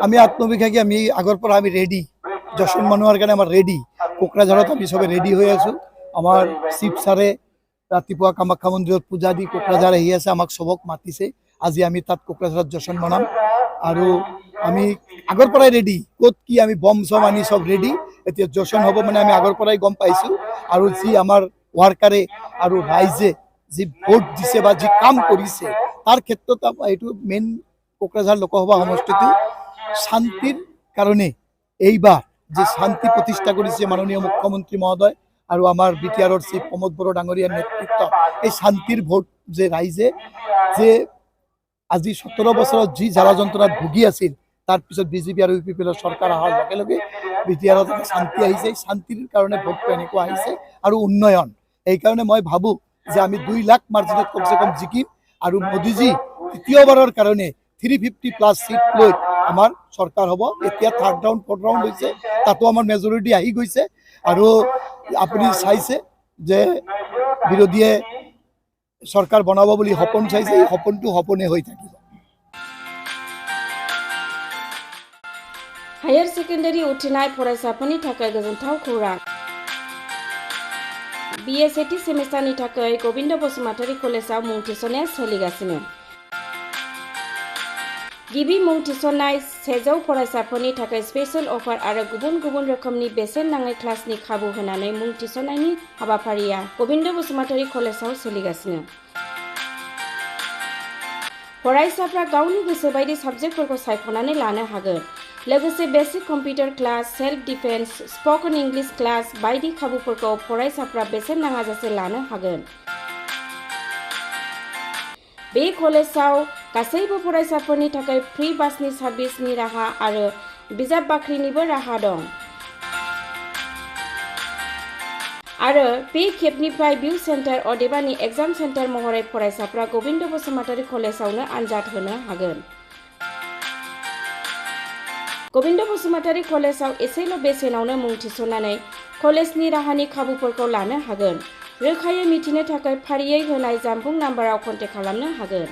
আমি আত্মবিশ্বাসী আমি আগৰ পৰা আমি ৰেডি যশোৰ মানুহৰ কাৰণে আমাৰ ৰেডি কোকৰাঝাৰত আমি সবে ৰেডি হৈ আছো আমাৰ চিফ ছাৰে ৰাতিপুৱা কামাখ্যা মন্দিৰত পূজা দি কোকৰাঝাৰ আহি আছে আমাক সবক মাতিছে আজি আমি তাত কোকৰাঝাৰত যশোৰ মনাম আৰু আমি আগৰ পৰাই ৰেডি ক'ত কি আমি বম চম আনি সব ৰেডি এতিয়া যশোৰ হ'ব মানে আমি আগৰ পৰাই গম পাইছো আৰু যি আমাৰ ওয়াৰ্কাৰে আৰু ৰাইজে যি ভোট দিছে বা যি কাম কৰিছে তাৰ ক্ষেত্ৰত এইটো মেইন কোকৰাঝাৰ লোকসভা সমষ্টিটো শান্তিৰ কাৰণে এইবাৰ যে শান্তি প্ৰতিষ্ঠা কৰিছে মাননীয় মুখ্যমন্ত্ৰী মহোদয় আৰু আমাৰ বিটিআৰৰ চিফ প্ৰমোদ বড়ো ডাঙৰীয়াৰ নেতৃত্ব এই শান্তিৰ ভোট যে ৰাইজে যে আজি 17 বছৰত যি জ্বালা যন্ত্ৰণাত ভুগি আছিল তাৰ পিছত বিজেপি আৰু ইউপিপিৰ চৰকাৰ অহাৰ লগে লগে বিটিআৰত শান্তি আহিছে শান্তিৰ কাৰণে ভোটটো এনেকুৱা আহিছে আৰু উন্নয়ন এইকাৰণে মই ভাবো যে আমি 2 লাখ মাৰ্জিনত কমসে কম জিকিম আৰু মোদীজি তৃতীয়বাৰৰ কাৰণে 350+ সিট লৈ আমাৰ চৰকাৰ হ'ব এতিয়া থাৰ্ড ৰাউণ্ড ফৰ্থ ৰাউণ্ড হৈছে তাতো আমাৰ মেজৰিটি আহি গৈছে আৰু আপুনি চাইছে যে বিৰোধীয়ে চৰকাৰ বনাব বুলি সপোন চাইছে এই সপোনটো সপোনে হৈ থাকিব हायर सेकेन्डारि उथ्रिनाय फरायसाफोरनि थाखाय गोजोनथाव खौरां BA सेथि सेमिस्टारनि थाखाय गोविन्द बसुमतारी कलेजाव मुं थिसननाया सोलिगासिनो गिबि मुं थिसननाय 100 फरायसाफोरनि थाखाय स्पेशल अफार आरो गुबुन गुबुन रोखोमनि बेसेन नाङै क्लासनि खाबु होनानै मुं थिसननायनि हाबाफारिया गोविन्द बसुमतारी कलेजाव सोलिगासिनो फरायसाफ्रा गावनि गोसो बायदि साबजेक्टफोरखौ सायख'नानै लानो हागोन लोगोसे basic computer class self defence spoken English class बायदि खाबुफोरखौ फरायसाफ्रा बेसेन नाङाजासे लानो हागोन बे कलेजाव गासैबो फरायसाफोरनि थाखाय फ्री बासनि सार्भिसनि राहा आरो बिजाब बाख्रिनिबो राहा दं आरो बे खेबनिफ्राय भिउ सेन्टार अदेबानि एग्जाम सेन्टार महरै फरायसाफ्रा गोविन्द बसुमतारी कलेजावनो आनजाद होनो हागोन गोविन्द बसुमतारी कलेजाव एसेल' बेसेनावनो मुं थिसननानै कलेजनि राहानि खाबुफोरखौ लानो हागोन रोखायै मिथिनो थाखाय फारियै होनाय जानबुं नाम्बाराव कन्टेक्ट खालामनो हागोन